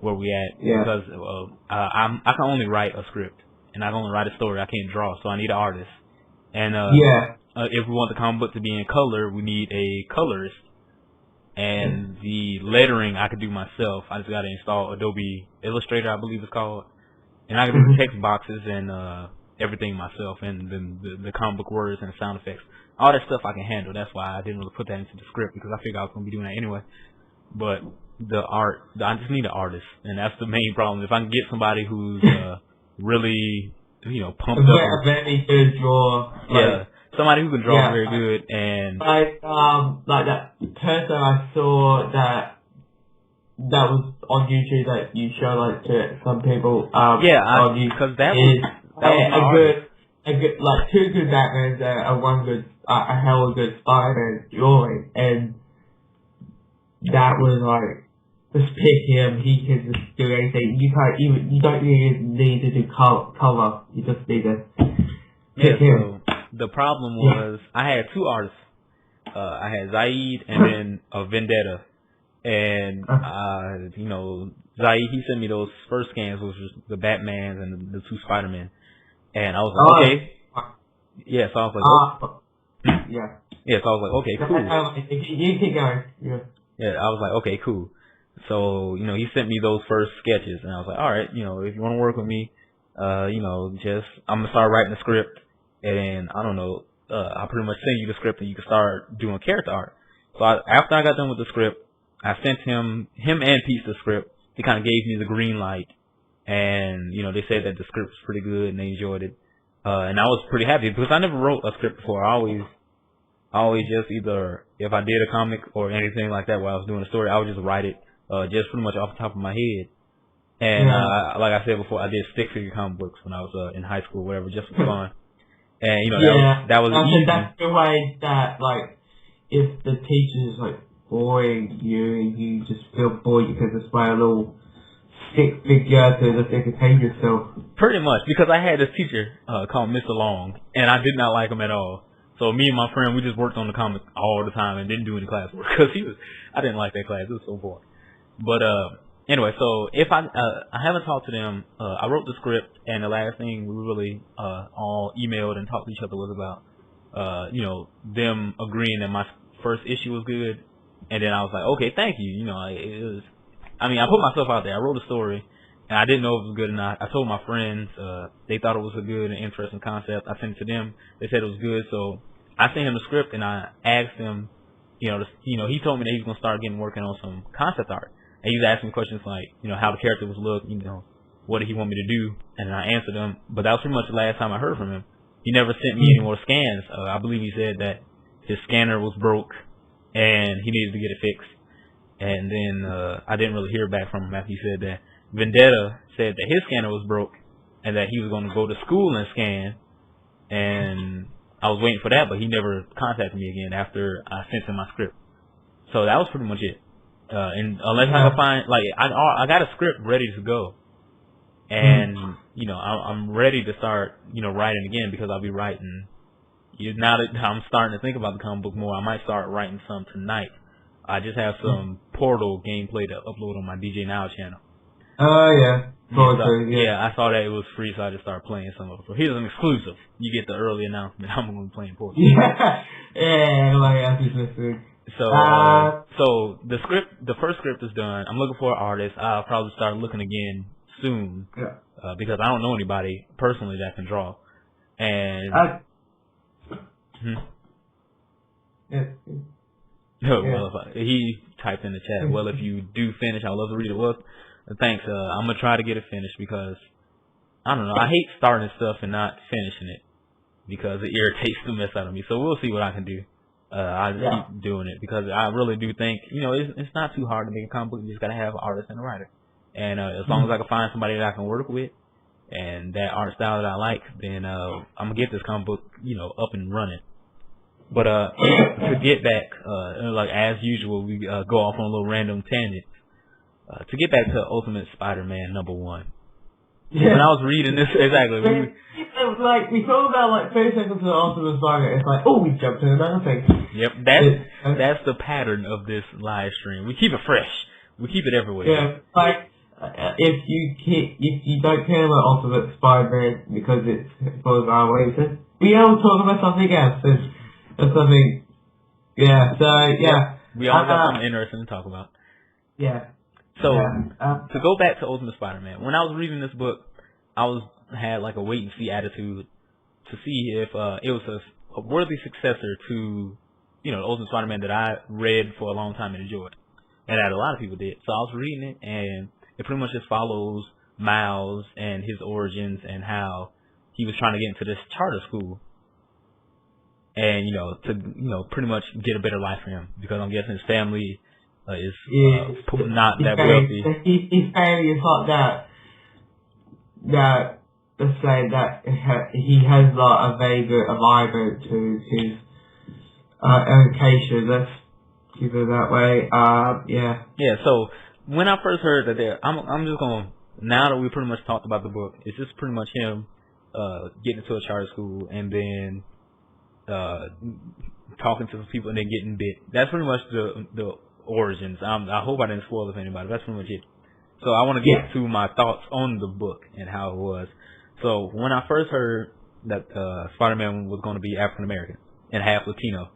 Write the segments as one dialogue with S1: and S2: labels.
S1: where we at
S2: Yeah.
S1: because I can only write a script and I can only write a story. I can't draw, so I need an artist. And if we want the comic book to be in color, we need a colorist. And the lettering I could do myself. I just got to install Adobe Illustrator, I believe it's called, and I can do the text boxes and everything myself, and then the comic book words and sound effects. All that stuff I can handle. That's why I didn't really put that into the script because I figured I was going to be doing that anyway. But the art, I just need an artist, and that's the main problem. If I can get somebody who's really, pumped up.
S2: A very good drawer.
S1: Somebody who can draw very good, and
S2: like that person I saw that was on YouTube that you show like to some people.
S1: Because that was
S2: a good like two good Batmans and one good a hell of good Spider-Man drawing, and that was like just pick him. He can just do anything. You don't even need to do color. You just need to pick him.
S1: So the problem was I had two artists. I had Zaid and then Vendetta. And, Zaid, he sent me those first scans, which was the Batmans and the two Spider-Men. And I was like, okay. Yeah, so I was like, Yeah, so I was like, okay, cool.
S2: You keep going.
S1: Yeah, I was like, okay, cool. So, he sent me those first sketches. And I was like, all right, if you want to work with me, I'm going to start writing the script. And I don't know, I pretty much send you the script and you can start doing character art. So after I got done with the script, I sent him and Pete the script. He kind of gave me the green light, and they said that the script was pretty good and they enjoyed it. And I was pretty happy because I never wrote a script before. I always just either if I did a comic or anything like that while I was doing a story, I would just write it just pretty much off the top of my head. And like I said before, I did stick figure comic books when I was in high school, whatever, just for fun. And that was easy.
S2: That's the way that if the teacher's boring you and you just feel bored, you can just buy a little stick figure to just entertain yourself.
S1: Pretty much, because I had this teacher called Mr. Long, and I did not like him at all. So me and my friend, we just worked on the comic all the time and didn't do any classwork because I didn't like that class. It was so boring. But anyway, so if I haven't talked to them, I wrote the script, and the last thing we really all emailed and talked to each other was about, them agreeing that my first issue was good, and then I was like, okay, thank you. I put myself out there. I wrote a story, and I didn't know if it was good or not. I told my friends, they thought it was a good and interesting concept. I sent it to them. They said it was good, so I sent him the script, and I asked him, he told me that he was gonna start working on some concept art. And he was asking me questions like, how the character was look, what did he want me to do? And I answered him. But that was pretty much the last time I heard from him. He never sent me any more scans. I believe he said that his scanner was broke and he needed to get it fixed. And then I didn't really hear back from him after he said that. Vendetta said that his scanner was broke and that he was going to go to school and scan. And I was waiting for that, but he never contacted me again after I sent him my script. So that was pretty much it. And unless I can find, I got a script ready to go, and I'm ready to start, writing again because I'll be writing. Now that I'm starting to think about the comic book more, I might start writing some tonight. I just have some Portal gameplay to upload on my DJ Now channel.
S2: Oh yeah,
S1: I saw that it was free, so I just started playing some of it. So here's an exclusive. You get the early announcement. I'm going to be playing Portal. So the first script is done. I'm looking for an artist. I'll probably start looking again soon because I don't know anybody personally that can draw. And he typed in the chat. Well, if you do finish, I'd love to read it. Well, thanks. I'm gonna try to get it finished because I don't know. I hate starting stuff and not finishing it because it irritates the mess out of me. So we'll see what I can do. I just keep doing it because I really do think, it's not too hard to make a comic book. You just gotta have an artist and a writer. And as long as I can find somebody that I can work with and that art style that I like, then I'm gonna get this comic book, up and running. But to get back, as usual, we go off on a little random tangent. To get back to Ultimate Spider-Man #1. Yeah. When I was reading this, exactly.
S2: We thought about 30 seconds of Ultimate Spider-Man. It's we jumped to another thing.
S1: Yep, that's the pattern of this live stream. We keep it fresh. We keep it everywhere.
S2: Yeah, if you don't care about Ultimate Spider-Man because it's for our reason, we all talk about something else and something. Yeah. So yeah.
S1: We all got something interesting to talk about.
S2: Yeah.
S1: So to go back to Ultimate Spider-Man, when I was reading this book, I had like a wait and see attitude to see if it was a worthy successor to, you know, the Ultimate Spider-Man that I read for a long time and enjoyed, and that a lot of people did. So I was reading it, and it pretty much just follows Miles and his origins and how he was trying to get into this charter school, and to pretty much get a better life for him, because I'm guessing his family is not that wealthy.
S2: His family is not that. Let's say that he has like a very good alignment to his education. Let's keep it that way. Yeah.
S1: Yeah. So when I first heard that, I'm just gonna, now that we pretty much talked about the book, it's just pretty much him getting into a charter school and then talking to some people and then getting bit. That's pretty much the origins. I hope I didn't spoil it for anybody. That's pretty much it. So I want to get to my thoughts on the book and how it was. So when I first heard that Spider-Man was going to be African American and half Latino,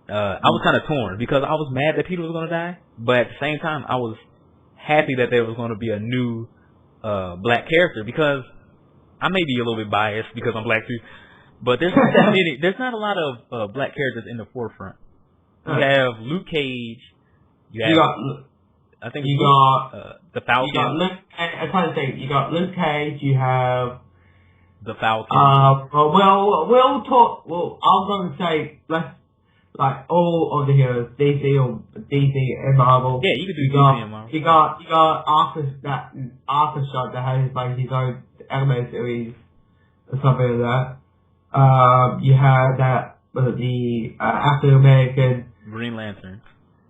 S1: I was kind of torn because I was mad that Peter was going to die, but at the same time I was happy that there was going to be a new black character, because I may be a little bit biased because I'm black too, but there's not that many. There's not a lot of black characters in the forefront. You have Luke Cage. You got the Falcon.
S2: I'm trying to think. You got Luke Cage. You have
S1: the Falcon.
S2: We'll talk. Well, I'm going to say like all of the heroes, DC and Marvel.
S1: Yeah, you could do DC and Marvel.
S2: You got Arthur Shot that has like his own anime series or something like that. You have the African American
S1: Green Lantern.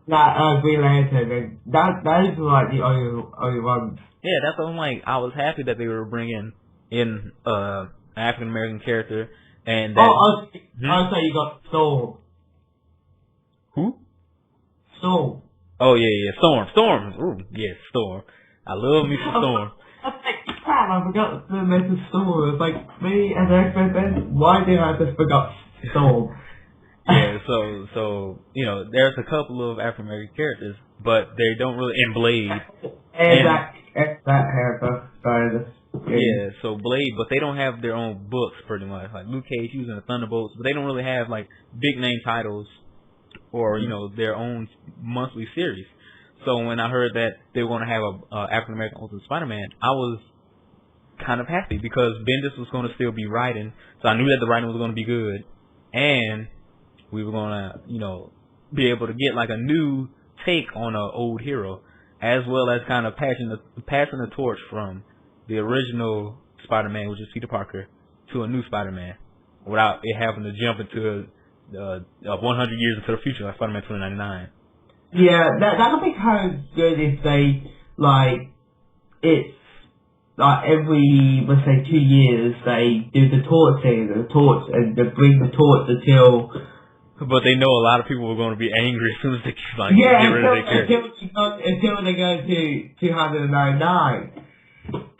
S2: Green Lantern, and that is like the only ones.
S1: Yeah, that's what I'm like. I was happy that they were bringing in an African American character, and that.
S2: I'll say you got Storm.
S1: Who?
S2: Storm.
S1: Oh yeah, Storm. Ooh, yes, Storm. I love me some Storm.
S2: Crap, I forgot to mention Storm. It's like me as an X-Men. Why did I just forgot Storm?
S1: Yeah, so there's a couple of African American characters, but they don't really. And Blade.
S2: And that character.
S1: Yeah, so Blade, but they don't have their own books pretty much. Like Luke Cage using the Thunderbolts, but they don't really have like big name titles or their own monthly series. So when I heard that they were going to have a African American Ultimate Spider-Man, I was kind of happy because Bendis was going to still be writing, so I knew that the writing was going to be good, and we were going to, be able to get like a new take on an old hero, as well as kind of passing the torch from the original Spider-Man, which is Peter Parker, to a new Spider-Man, without it having to jump into 100 years into the future, like Spider-Man 2099.
S2: Yeah, that would be kind of good if they, like, it's, like, every, let's say, 2 years, they do the torch thing, and they bring the torch until...
S1: But they know a lot of people are going to be angry as soon as they get rid of their character.
S2: Until they go to 299.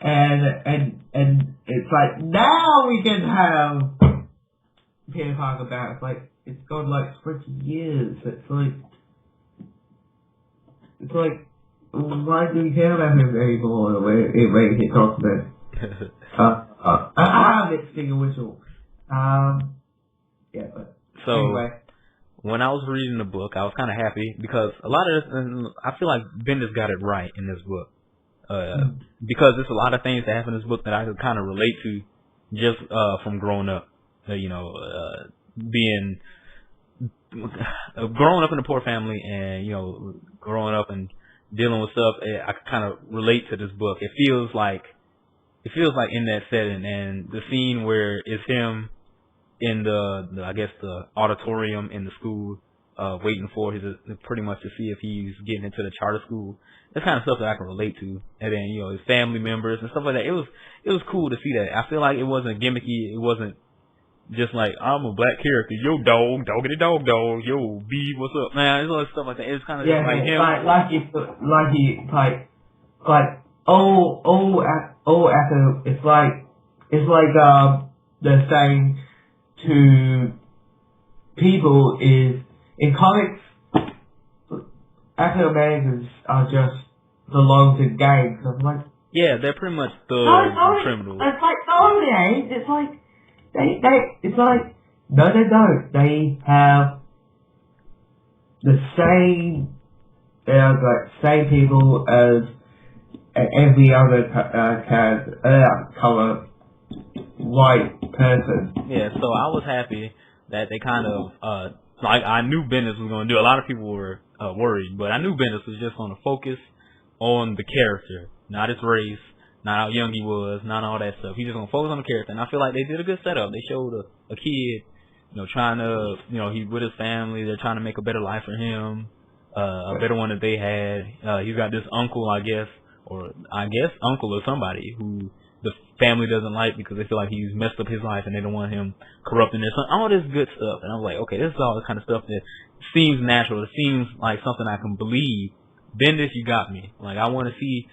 S2: And it's like, now we can have Peter Parker back. It's like, it's gone like 20 years. It's like, why do we care about him anymore the way it gets talked about? I have it single whistle. Yeah, but
S1: so,
S2: anyway.
S1: When I was reading the book, I was kind of happy because a lot of this, I feel like Bendis got it right in this book. Because there's a lot of things that happen in this book that I could kind of relate to just from growing up. Growing up in a poor family and, growing up and dealing with stuff, I could kind of relate to this book. It feels like in that setting, and the scene where it's him in the auditorium in the school, waiting for pretty much to see if he's getting into the charter school. That's kind of stuff that I can relate to. And then, his family members and stuff like that. It was cool to see that. I feel like it wasn't gimmicky. It wasn't just like, I'm a black character. Yo, doggity dog. Yo, B, what's up? Man, it's all stuff like that. It's kind of just like him.
S2: all African, it's like the saying to people is, in comics, African Americans are just belong to gangs. I'm like,
S1: Yeah, they're pretty much
S2: no,
S1: thugs and criminals.
S2: it's like, no, they ain't. It's like, it's like, no, they don't. They have the same, they're like same people as every other color white person.
S1: Yeah, so I was happy that they kind of like, I knew Bendis was going to do. A lot of people were worried, but I knew Bendis was just going to focus on the character, not his race, not how young he was, not all that stuff. He's just going to focus on the character, and I feel like they did a good setup. They showed a kid, trying to, he with his family. They're trying to make a better life for him, a better one that they had. He's got this uncle, I guess uncle or somebody who the family doesn't like because they feel like he's messed up his life and they don't want him corrupting their son. All this good stuff. And I was like, okay, this is all the kind of stuff that seems natural. It seems like something I can believe. Bendis, you got me. Like, I want to see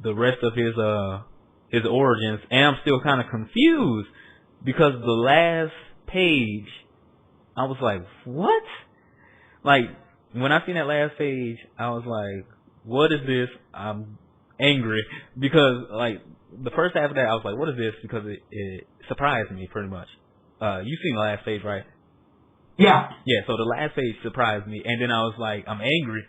S1: the rest of his origins, and I'm still kind of confused because the last page, I was like, what? Like, when I seen that last page, I was like, what is this? I'm angry because, like, the first half of that, I was like, what is this? Because it surprised me pretty much. You seen the last page, right?
S2: Yeah.
S1: Yeah, so the last page surprised me, and then I was like, I'm angry